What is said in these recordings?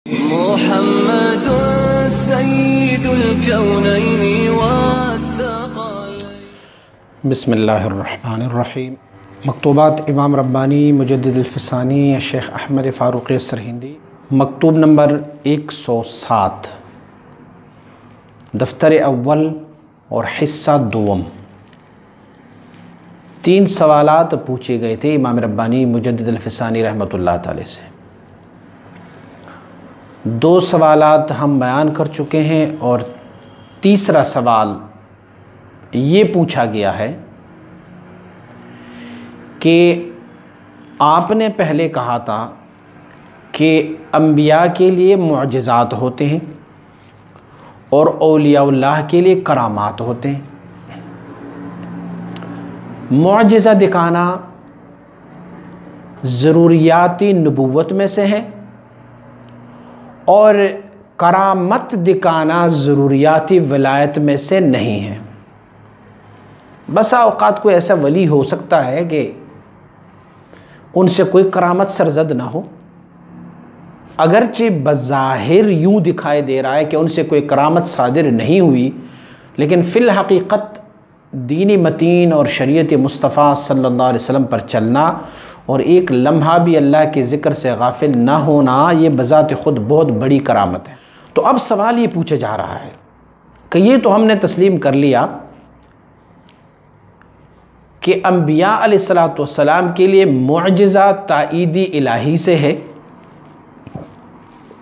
محمد سید الکونین والثقلین۔ بسم اللہ الرحمن الرحیم۔ مکتوبات امام ربانی مجدد الفسانی شیخ احمد فاروقی سرہندی، مکتوب نمبر 107، دفتر اول اور حصہ دوم۔ 3 سوالات پوچھے گئے تھے امام ربانی مجدد الفسانی رحمۃ اللہ تعالی سے۔ 2 سوالات ہم بیان کر چکے ہیں اور تیسرا سوال یہ پوچھا گیا ہے کہ آپ نے پہلے کہا تھا کہ انبیاء کے لیے معجزات ہوتے ہیں اور اولیاء اللہ کے لیے کرامات ہوتے ہیں۔ معجزہ دکھانا ضروریاتی نبوت میں سے ہے اور کرامت دکھانا ضروریاتی ولایت میں سے نہیں ہے۔ بسا اوقات کوئی ایسا ولی ہو سکتا ہے کہ ان سے کوئی کرامت سرزد نہ ہو، اگرچہ بظاہر یوں دکھائی دے رہا ہے کہ ان سے کوئی کرامت صادر نہیں ہوئی، لیکن فی الحقیقت دین متین اور شریعت مصطفیٰ صلی اللہ علیہ وسلم پر چلنا اور ایک لمحہ بھی اللہ کے ذکر سے غافل نہ ہونا، یہ بذات خود بہت بڑی کرامت ہے۔ تو اب سوال یہ پوچھا جا رہا ہے کہ یہ تو ہم نے تسلیم کر لیا کہ انبیاء علیہ السلام کے لیے معجزہ تائیدی الہی سے ہے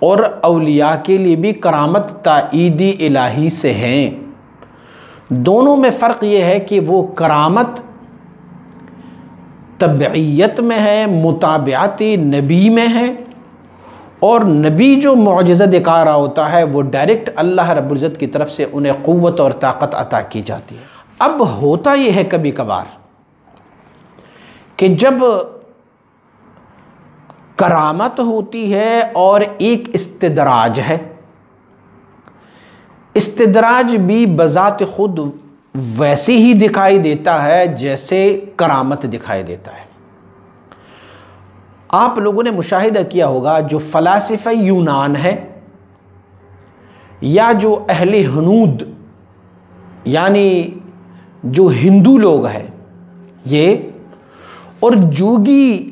اور اولیاء کے لیے بھی کرامت تائیدی الہی سے ہیں۔ دونوں میں فرق یہ ہے کہ وہ کرامت تبعیت میں ہے، متابعتی نبی میں ہے، اور نبی جو معجزہ دکھا رہا ہوتا ہے وہ ڈائریکٹ اللہ رب العزت کی طرف سے انہیں قوت اور طاقت عطا کی جاتی ہے۔ اب ہوتا یہ ہے کبھی کبھار کہ جب کرامت ہوتی ہے اور ایک استدراج ہے، استدراج بھی بذات خود ویسے ہی دکھائی دیتا ہے جیسے کرامت دکھائی دیتا ہے۔ آپ لوگوں نے مشاہدہ کیا ہوگا جو فلاسفہ یونان ہے یا جو اہل ہنود یعنی جو ہندو لوگ ہیں یہ، اور جوگی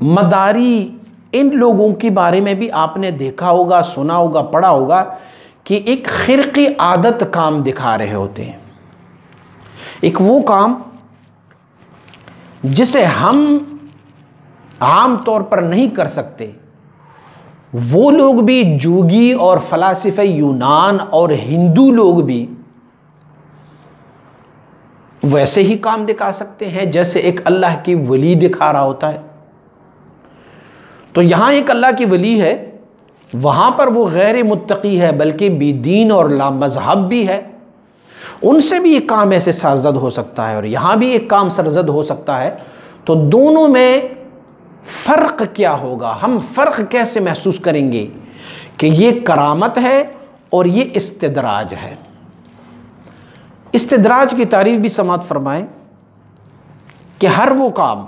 مداری، ان لوگوں کے بارے میں بھی آپ نے دیکھا ہوگا، سنا ہوگا، پڑھا ہوگا کہ ایک خرقی عادت کام دکھا رہے ہوتے ہیں۔ ایک وہ کام جسے ہم عام طور پر نہیں کر سکتے، وہ لوگ بھی جوگی اور فلاسفہ یونان اور ہندو لوگ بھی ویسے ہی کام دکھا سکتے ہیں جیسے ایک اللہ کی ولی دکھا رہا ہوتا ہے۔ تو یہاں ایک اللہ کی ولی ہے، وہاں پر وہ غیر متقی ہے بلکہ بی دین اور لا مذہب بھی ہے، ان سے بھی ایک کام ایسے سرزد ہو سکتا ہے اور یہاں بھی ایک کام سرزد ہو سکتا ہے۔ تو دونوں میں فرق کیا ہوگا؟ ہم فرق کیسے محسوس کریں گے کہ یہ کرامت ہے اور یہ استدراج ہے؟ استدراج کی تعریف بھی سماعت فرمائیں کہ ہر وہ کام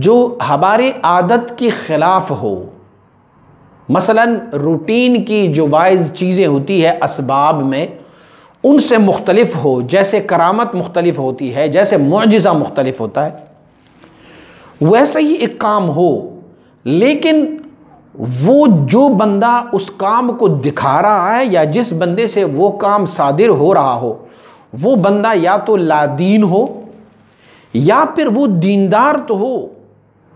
جو ہمارے عادت کی خلاف ہو، مثلا روٹین کی جو وائز چیزیں ہوتی ہے اسباب میں، ان سے مختلف ہو، جیسے کرامت مختلف ہوتی ہے، جیسے معجزہ مختلف ہوتا ہے، ویسے ہی ایک کام ہو، لیکن وہ جو بندہ اس کام کو دکھا رہا ہے یا جس بندے سے وہ کام صادر ہو رہا ہو، وہ بندہ یا تو لا دین ہو یا پھر وہ دیندار تو ہو،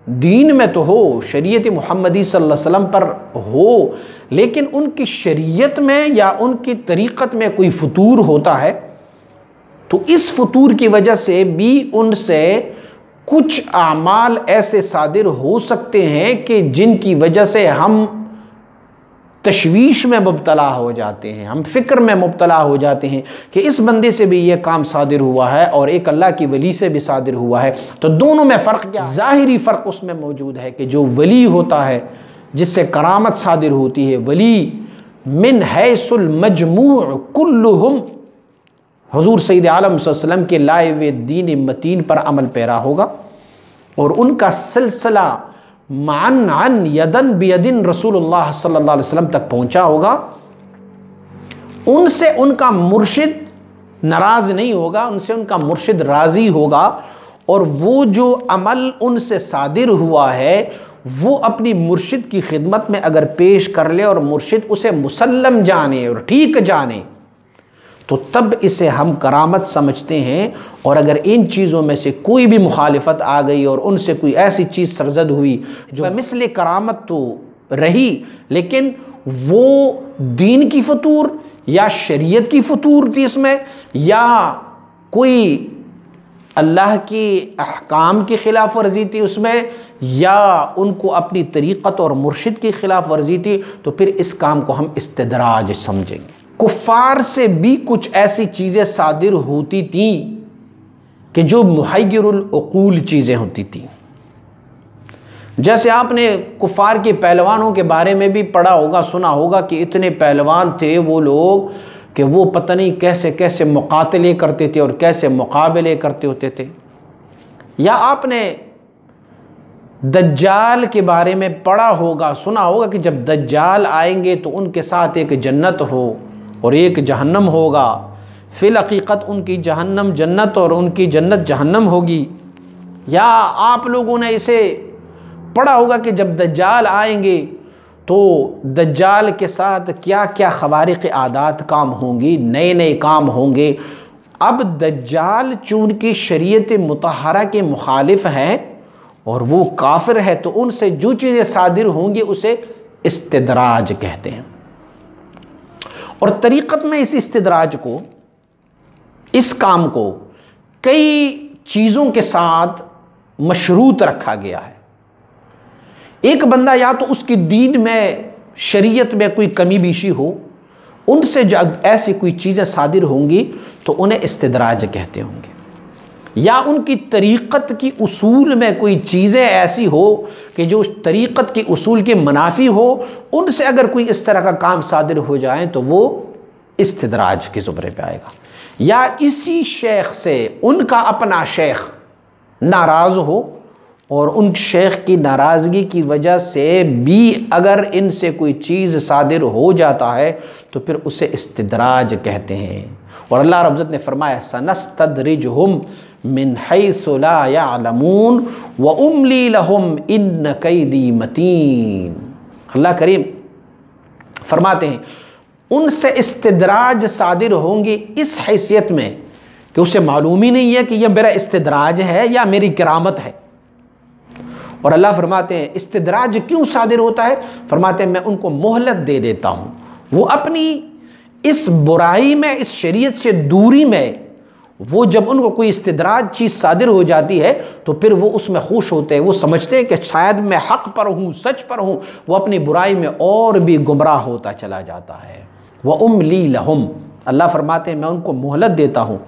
دین میں تو ہو، شریعت محمدی صلی اللہ علیہ وسلم پر ہو، لیکن ان کی شریعت میں یا ان کی طریقت میں کوئی فطور ہوتا ہے، تو اس فطور کی وجہ سے بھی ان سے کچھ اعمال ایسے صادر ہو سکتے ہیں کہ جن کی وجہ سے ہم تشویش میں مبتلا ہو جاتے ہیں، ہم فکر میں مبتلا ہو جاتے ہیں کہ اس بندے سے بھی یہ کام صادر ہوا ہے اور ایک اللہ کی ولی سے بھی صادر ہوا ہے۔ تو دونوں میں فرق کیا؟ ظاہری فرق اس میں موجود ہے کہ جو ولی ہوتا ہے جس سے کرامت صادر ہوتی ہے، ولی من حیث المجموع کلہم حضور سید عالم صلی اللہ علیہ وسلم کے لائے ہوئے دین متین پر عمل پیرا ہوگا اور ان کا سلسلہ معن عن یدن بیدن رسول اللہ صلی اللہ علیہ وسلم تک پہنچا ہوگا، ان سے ان کا مرشد ناراض نہیں ہوگا، ان سے ان کا مرشد راضی ہوگا، اور وہ جو عمل ان سے صادر ہوا ہے وہ اپنی مرشد کی خدمت میں اگر پیش کر لے اور مرشد اسے مسلم جانے اور ٹھیک جانے تو تب اسے ہم کرامت سمجھتے ہیں۔ اور اگر ان چیزوں میں سے کوئی بھی مخالفت آ گئی اور ان سے کوئی ایسی چیز سرزد ہوئی جو مثل کرامت تو رہی لیکن وہ دین کی فطور یا شریعت کی فطور تھی اس میں، یا کوئی اللہ کی احکام کی خلاف ورزی تھی اس میں، یا ان کو اپنی طریقت اور مرشد کی خلاف ورزی تھی، تو پھر اس کام کو ہم استدراج سمجھیں گے۔ کفار سے بھی کچھ ایسی چیزیں صادر ہوتی تھیں کہ جو محیر العقول چیزیں ہوتی تھیں، جیسے آپ نے کفار کے پہلوانوں کے بارے میں بھی پڑھا ہوگا، سنا ہوگا کہ اتنے پہلوان تھے وہ لوگ کہ وہ پتہ نہیں کیسے کیسے مقاتلے کرتے تھے اور کیسے مقابلے کرتے ہوتے تھے۔ یا آپ نے دجال کے بارے میں پڑھا ہوگا، سنا ہوگا کہ جب دجال آئیں گے تو ان کے ساتھ ایک جنت ہو اور ایک جہنم ہوگا، فی الحقیقت ان کی جہنم جنت اور ان کی جنت جہنم ہوگی۔ یا آپ لوگوں نے اسے پڑھا ہوگا کہ جب دجال آئیں گے تو دجال کے ساتھ کیا کیا خوارق عادات کام ہوں گی، نئے نئے کام ہوں گے۔ اب دجال چونکہ شریعت مطہرہ کے مخالف ہیں اور وہ کافر ہے تو ان سے جو چیزیں صادر ہوں گی اسے استدراج کہتے ہیں۔ اور طریقت میں اس استدراج کو، اس کام کو کئی چیزوں کے ساتھ مشروط رکھا گیا ہے۔ ایک بندہ یا تو اس کی دین میں شریعت میں کوئی کمی بیشی ہو، ان سے جب ایسی کوئی چیزیں صادر ہوں گی تو انہیں استدراج کہتے ہوں گے، یا ان کی طریقت کی اصول میں کوئی چیزیں ایسی ہو کہ جو طریقت کے اصول کے منافی ہو، ان سے اگر کوئی اس طرح کا کام صادر ہو جائیں تو وہ استدراج کے زمرے پہ آئے گا۔ یا اسی شیخ سے ان کا اپنا شیخ ناراض ہو اور ان شیخ کی ناراضگی کی وجہ سے بھی اگر ان سے کوئی چیز صادر ہو جاتا ہے تو پھر اسے استدراج کہتے ہیں۔ اور اللہ رب العزت نے فرمایا سنستدرجہم من حیث لا یعلمون واملی لہم ان کیدی متین۔ اللہ کریم فرماتے ہیں ان سے استدراج صادر ہوں گی اس حیثیت میں کہ اسے معلوم ہی نہیں ہے کہ یہ میرا استدراج ہے یا میری کرامت ہے۔ اور اللہ فرماتے ہیں استدراج کیوں صادر ہوتا ہے؟ فرماتے ہیں میں ان کو مہلت دے دیتا ہوں، وہ اپنی اس برائی میں، اس شریعت سے دوری میں، وہ جب ان کو کوئی استدراج چیز صادر ہو جاتی ہے تو پھر وہ اس میں خوش ہوتے ہیں، وہ سمجھتے ہیں کہ شاید میں حق پر ہوں، سچ پر ہوں، وہ اپنی برائی میں اور بھی گمراہ ہوتا چلا جاتا ہے۔ وَأُمْلِي لَهُمْ، اللہ فرماتے ہیں میں ان کو مہلت دیتا ہوں،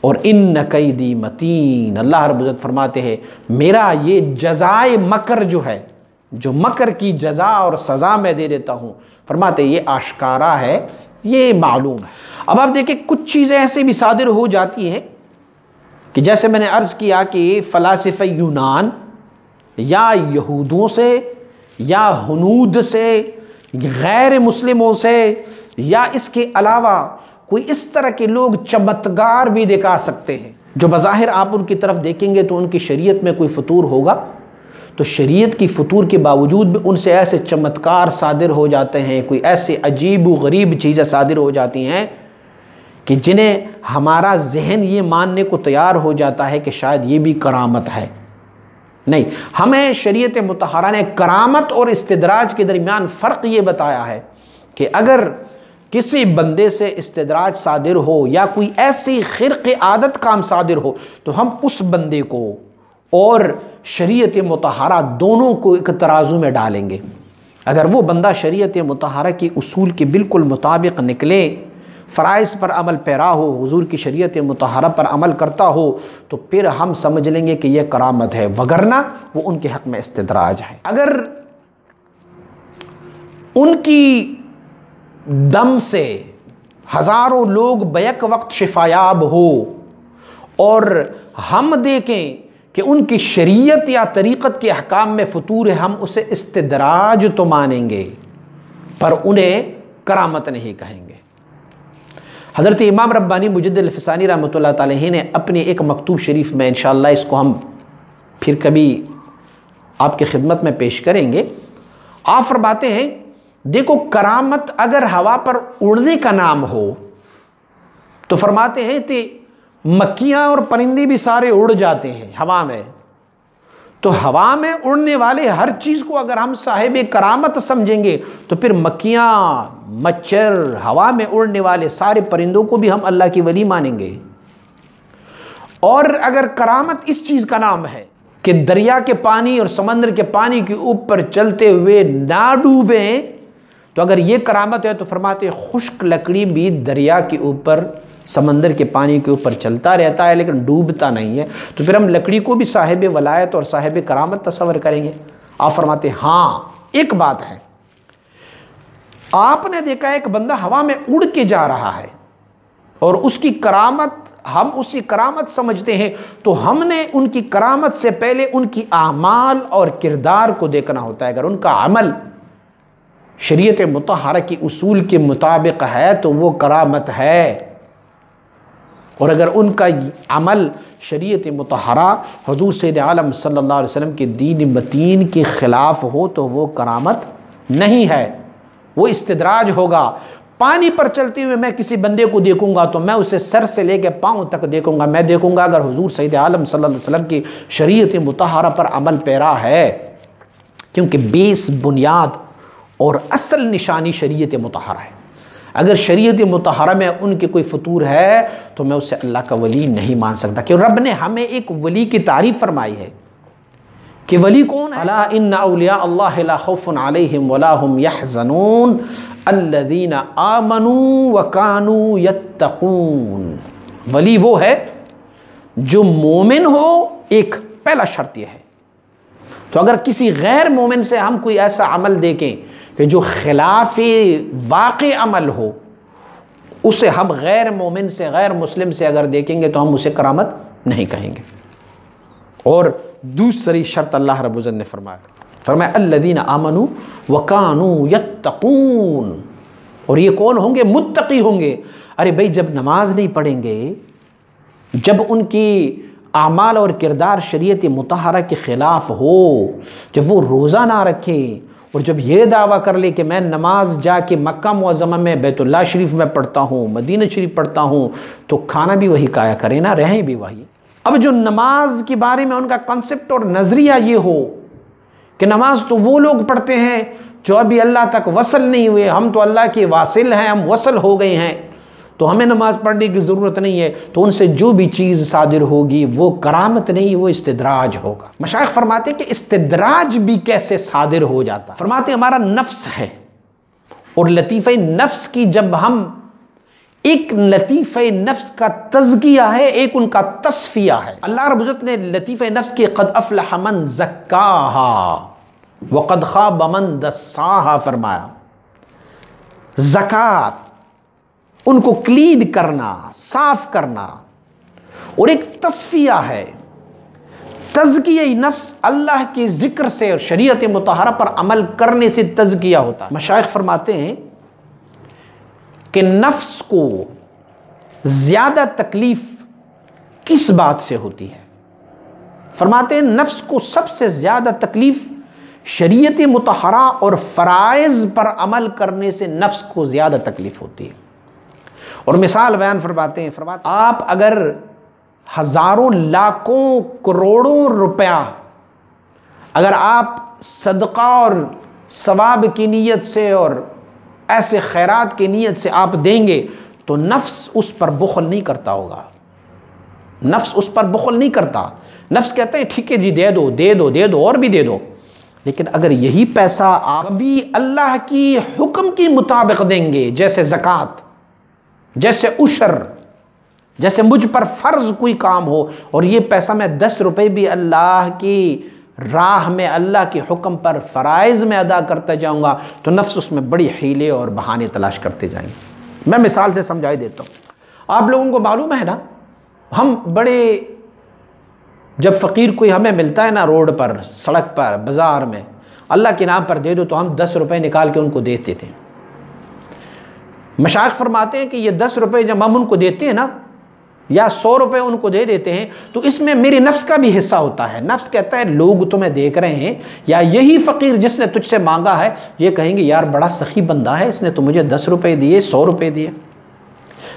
اور ان کیدی متین، اللہ رب العزت فرماتے ہیں میرا یہ جزائے مکر جو ہے، جو مکر کی جزا اور سزا میں دے دیتا ہوں، فرماتے ہیں یہ آشکارا ہے، یہ معلوم ہے۔ اب آپ دیکھیں کچھ چیزیں ایسے بھی صادر ہو جاتی ہیں کہ جیسے میں نے عرض کیا کہ فلاسفہ یونان یا یہودوں سے یا ہنود سے، غیر مسلموں سے، یا اس کے علاوہ کوئی اس طرح کے لوگ چمتکار بھی دکھا سکتے ہیں جو بظاہر آپ ان کی طرف دیکھیں گے تو ان کی شریعت میں کوئی فطور ہوگا، تو شریعت کی فطور کے باوجود بھی ان سے ایسے چمتکار صادر ہو جاتے ہیں، کوئی ایسے عجیب و غریب چیزیں صادر ہو جاتی ہیں کہ جنہیں ہمارا ذہن یہ ماننے کو تیار ہو جاتا ہے کہ شاید یہ بھی کرامت ہے۔ نہیں، ہمیں شریعت مطہرہ نے کرامت اور استدراج کے درمیان فرق یہ بتایا ہے کہ اگر کسی بندے سے استدراج صادر ہو یا کوئی ایسی خرق عادت کام صادر ہو تو ہم اس بندے کو اور شریعت مطہرہ دونوں کو ایک ترازو میں ڈالیں گے۔ اگر وہ بندہ شریعت مطہرہ کی اصول کے بالکل مطابق نکلے، فرائض پر عمل پیرا ہو، حضور کی شریعت مطہرہ پر عمل کرتا ہو، تو پھر ہم سمجھ لیں گے کہ یہ کرامت ہے، وگرنہ وہ ان کے حق میں استدراج ہے۔ اگر ان کی دم سے ہزاروں لوگ بیک وقت شفایاب ہو اور ہم دیکھیں کہ ان کی شریعت یا طریقت کے احکام میں فطور ہے، ہم اسے استدراج تو مانیں گے پر انہیں کرامت نہیں کہیں گے۔ حضرت امام ربانی مجدد الفسانی رحمۃ اللہ تعالیٰ نے اپنی ایک مکتوب شریف میں انشاءاللہ اس کو ہم پھر کبھی آپ کی خدمت میں پیش کریں گے، آپ فرماتے ہیں دیکھو کرامت اگر ہوا پر اڑنے کا نام ہو تو فرماتے ہیں کہ مکھیاں اور پرندے بھی سارے اڑ جاتے ہیں ہوا میں، تو ہوا میں اڑنے والے ہر چیز کو اگر ہم صاحب کرامت سمجھیں گے تو پھر مکھیاں، مچھر، ہوا میں اڑنے والے سارے پرندوں کو بھی ہم اللہ کی ولی مانیں گے۔ اور اگر کرامت اس چیز کا نام ہے کہ دریا کے پانی اور سمندر کے پانی کے اوپر چلتے ہوئے نہ ڈوبیں، تو اگر یہ کرامت ہے تو فرماتے ہیں خشک لکڑی بھی دریا کے اوپر، سمندر کے پانی کے اوپر چلتا رہتا ہے لیکن ڈوبتا نہیں ہے، تو پھر ہم لکڑی کو بھی صاحب ولایت اور صاحب کرامت تصور کریں گے؟ آپ فرماتے ہیں ہاں ایک بات ہے، آپ نے دیکھا ایک بندہ ہوا میں اڑ کے جا رہا ہے اور اس کی کرامت، ہم اسی کرامت سمجھتے ہیں، تو ہم نے ان کی کرامت سے پہلے ان کی اعمال اور کردار کو دیکھنا ہوتا ہے۔ اگر ان کا عمل شریعت مطہرہ کی اصول کے مطابق ہے تو وہ کرامت ہے، اور اگر ان کا عمل شریعت مطہرہ حضور سید عالم صلی اللہ علیہ وسلم کے دین متین کے خلاف ہو تو وہ کرامت نہیں ہے، وہ استدراج ہوگا۔ پانی پر چلتے ہوئے میں کسی بندے کو دیکھوں گا تو میں اسے سر سے لے کے پاؤں تک دیکھوں گا، میں دیکھوں گا اگر حضور سید عالم صلی اللہ علیہ وسلم کی شریعت مطہرہ پر عمل پیرا ہے، کیونکہ بیس، بنیاد اور اصل نشانی شریعت مطہرہ ہے۔ اگر شریعت مطہرہ میں ان کے کوئی فطور ہے تو میں اسے اللہ کا ولی نہیں مان سکتا، کہ رب نے ہمیں ایک ولی کی تعریف فرمائی ہے کہ ولی کون ہے؟ الا ان اولیاء اللہ لا خوف علیہم ولا هم يحزنون الذین آمنوا وکانوا یتقون۔ ولی وہ ہے جو مومن ہو، ایک پہلا شرط یہ ہے۔ تو اگر کسی غیر مومن سے ہم کوئی ایسا عمل دیکھیں کہ جو خلاف واقع عمل ہو، اسے ہم غیر مومن سے، غیر مسلم سے اگر دیکھیں گے تو ہم اسے کرامت نہیں کہیں گے۔ اور دوسری شرط اللہ رب العزت نے فرمایا الذین آمنوا وکانوا یتقون، اور یہ کون ہوں گے؟ متقی ہوں گے۔ ارے بھائی جب نماز نہیں پڑھیں گے، جب ان کی اعمال اور کردار شریعت مطہرہ کے خلاف ہو، جب وہ روزہ نہ رکھے اور جب یہ دعویٰ کر لے کہ میں نماز جا کے مکہ معظمہ میں بیت اللہ شریف میں پڑھتا ہوں، مدینہ شریف پڑھتا ہوں، تو کھانا بھی وہی کھایا کریں نا، رہیں بھی وہی۔ اب جو نماز کے بارے میں ان کا کنسپٹ اور نظریہ یہ ہو کہ نماز تو وہ لوگ پڑھتے ہیں جو ابھی اللہ تک وصل نہیں ہوئے، ہم تو اللہ کے واصل ہیں، ہم وصل ہو گئے ہیں تو ہمیں نماز پڑھنے کی ضرورت نہیں ہے، تو ان سے جو بھی چیز صادر ہوگی وہ کرامت نہیں، وہ استدراج ہوگا۔ مشائخ فرماتے ہیں کہ استدراج بھی کیسے صادر ہو جاتا؟ فرماتے ہیں ہمارا نفس ہے، اور لطیفہ نفس کی جب ہم، ایک لطیفہ نفس کا تزکیہ ہے، ایک ان کا تصفیہ ہے۔ اللہ رب العزت نے لطیفہ نفس کی قد افلح من زکاہا وقد خاب من دساہا فرمایا۔ زکوٰۃ، ان کو کلین کرنا، صاف کرنا، اور ایک تصفیہ ہے، تزکیہ نفس اللہ کے ذکر سے اور شریعت مطہرہ پر عمل کرنے سے تزکیہ ہوتا ہے۔ مشائخ فرماتے ہیں کہ نفس کو زیادہ تکلیف کس بات سے ہوتی ہے؟ فرماتے ہیں نفس کو سب سے زیادہ تکلیف شریعت مطہرہ اور فرائض پر عمل کرنے سے نفس کو زیادہ تکلیف ہوتی ہے۔ اور مثال بیان فرماتے ہیں، آپ اگر ہزاروں، لاکھوں، کروڑوں روپیہ اگر آپ صدقہ اور ثواب کی نیت سے اور ایسے خیرات کی نیت سے آپ دیں گے تو نفس اس پر بخل نہیں کرتا ہوگا، نفس اس پر بخل نہیں کرتا، نفس کہتا ہے ٹھیک ہے جی دے دو دے دو دے دو اور بھی دے دو۔ لیکن اگر یہی پیسہ آپ بھی اللہ کی حکم کے مطابق دیں گے، جیسے زکوٰۃ، جیسے عشر، جیسے مجھ پر فرض کوئی کام ہو، اور یہ پیسہ میں 10 روپے بھی اللہ کی راہ میں، اللہ کے حکم پر فرائض میں ادا کرتا جاؤں گا، تو نفس اس میں بڑی حیلے اور بہانے تلاش کرتے جائیں گے۔ میں مثال سے سمجھائی دیتا ہوں۔ آپ لوگوں کو معلوم ہے نا، ہم بڑے جب فقیر کوئی ہمیں ملتا ہے نا روڈ پر، سڑک پر، بازار میں، اللہ کے نام پر دے دو تو ہم 10 روپے نکال کے ان کو دیتے تھے۔ مشائخ فرماتے ہیں کہ یہ 10 روپے جب ہم ان کو دیتے ہیں نا، یا 100 روپے ان کو دے دیتے ہیں، تو اس میں میری نفس کا بھی حصہ ہوتا ہے۔ نفس کہتا ہے لوگ تمہیں دیکھ رہے ہیں، یا یہی فقیر جس نے تجھ سے مانگا ہے یہ کہیں گے یار بڑا سخی بندہ ہے، اس نے تو مجھے 10 روپے دیے، 100 روپے دیے۔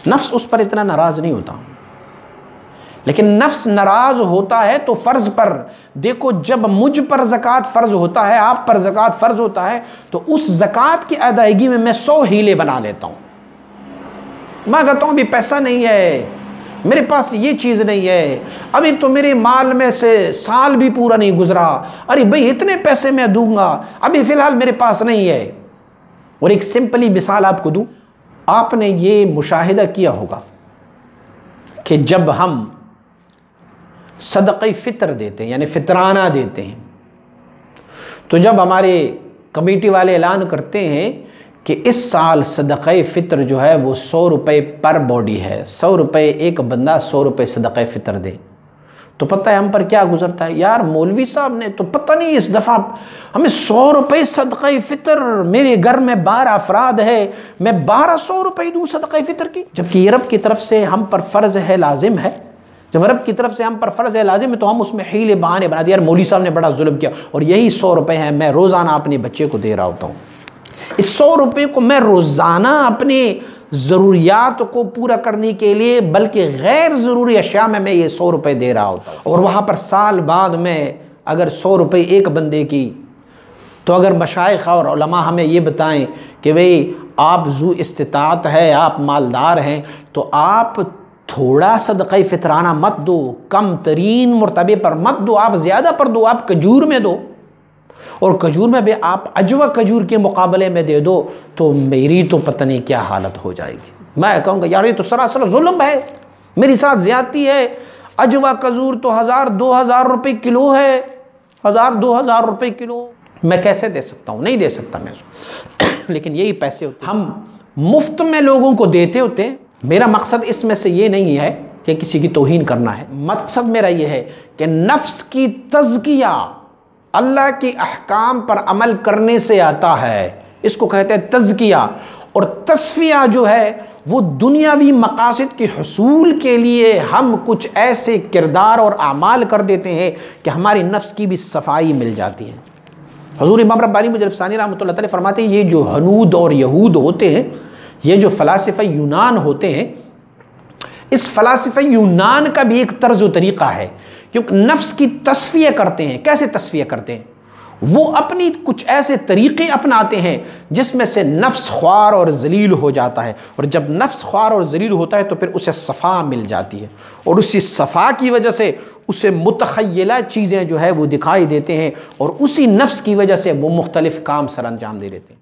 نفس اس پر اتنا ناراض نہیں ہوتا، لیکن نفس ناراض ہوتا ہے تو فرض پر۔ دیکھو جب مجھ پر زکوٰۃ فرض ہوتا ہے، آپ پر زکوٰۃ فرض ہوتا ہے، تو اس زکوٰۃ کی ادائیگی میں میں 100 ہیلے بنا لیتا ہوں۔ میں کہتا ہوں ابھی پیسہ نہیں ہے میرے پاس، یہ چیز نہیں ہے، ابھی تو میرے مال میں سے سال بھی پورا نہیں گزرا، ارے بھئی اتنے پیسے میں دوں گا، ابھی فی الحال میرے پاس نہیں ہے۔ اور ایک سمپلی مثال آپ کو دوں، آپ نے یہ مشاہدہ کیا ہوگا کہ جب ہم صدقہ فطر دیتے ہیں، یعنی فطرانہ دیتے ہیں، تو جب ہمارے کمیٹی والے اعلان کرتے ہیں کہ اس سال صدقہ فطر جو ہے وہ 100 روپے پر باڈی ہے، 100 روپے ایک بندہ 100 روپے صدقہ فطر دے، تو پتہ ہے ہم پر کیا گزرتا ہے؟ یار مولوی صاحب نے تو پتہ نہیں اس دفعہ ہمیں 100 روپے صدقہ فطر، میرے گھر میں 12 افراد ہے، میں 1200 روپے دوں صدقہ فطر کی، جبکہ یہ رب کی طرف سے ہم پر فرض ہے، لازم ہے۔ جب رب کی طرف سے ہم پر فرض ہے، لازم ہے، تو ہم اس میں حیلے بہانے بنا دیا، یار مولوی صاحب نے بڑا ظلم کیا، اور یہی 100 روپے ہیں میں روزانہ اپنے بچے کو دے رہا ہوتا ہوں۔ اس 100 روپے کو میں روزانہ اپنے ضروریات کو پورا کرنے کے لیے، بلکہ غیر ضروری اشیاء میں یہ 100 روپے دے رہا ہوتا ہوں، اور وہاں پر سال بعد میں اگر 100 روپے ایک بندے کی، تو اگر مشائخ اور علماء ہمیں یہ بتائیں کہ بھئی آپ ذو استطاعت ہے، آپ مالدار ہیں، تو آپ تھوڑا صدقہ فطرانہ مت دو، کم ترین مرتبے پر مت دو، آپ زیادہ پر دو، آپ کھجور میں دو، اور کھجور میں بھی آپ عجوہ کھجور کے مقابلے میں دے دو، تو میری تو پتہ نہیں کیا حالت ہو جائے گی۔ میں کہوں گا یار یہ تو سراسر ظلم ہے، میری ساتھ زیادتی ہے، عجوہ کھجور تو 1000-2000 روپے کلو ہے، 1000-2000 روپے کلو، میں کیسے دے سکتا ہوں؟ نہیں دے سکتا میں، لیکن یہی پیسے ہوتے ہم مفت میں لوگوں کو دیتے ہوتے ہیں۔ میرا مقصد اس میں سے یہ نہیں ہے کہ کسی کی توہین کرنا ہے، مقصد میرا یہ ہے کہ نفس کی تزکیہ اللہ کے احکام پر عمل کرنے سے آتا ہے، اس کو کہتے ہیں تزکیہ، اور تصفیہ جو ہے وہ دنیاوی مقاصد کے حصول کے لیے ہم کچھ ایسے کردار اور اعمال کر دیتے ہیں کہ ہماری نفس کی بھی صفائی مل جاتی ہے۔ حضور امام ربانی مجلس ثانی رحمۃ اللہ تعالی فرماتے ہیں یہ جو ہنود اور یہود ہوتے ہیں، یہ جو فلاسفہ یونان ہوتے ہیں، اس فلاسفہ یونان کا بھی ایک طرز و طریقہ ہے، کیونکہ نفس کی تصفیہ کرتے ہیں۔ کیسے تصفیہ کرتے ہیں؟ وہ اپنی کچھ ایسے طریقے اپناتے ہیں جس میں سے نفس خوار اور ذلیل ہو جاتا ہے، اور جب نفس خوار اور ذلیل ہوتا ہے تو پھر اسے صفا مل جاتی ہے، اور اسی صفا کی وجہ سے اسے متخیلہ چیزیں جو ہے وہ دکھائی دیتے ہیں، اور اسی نفس کی وجہ سے وہ مختلف کام سر انجام دے دیتے ہیں۔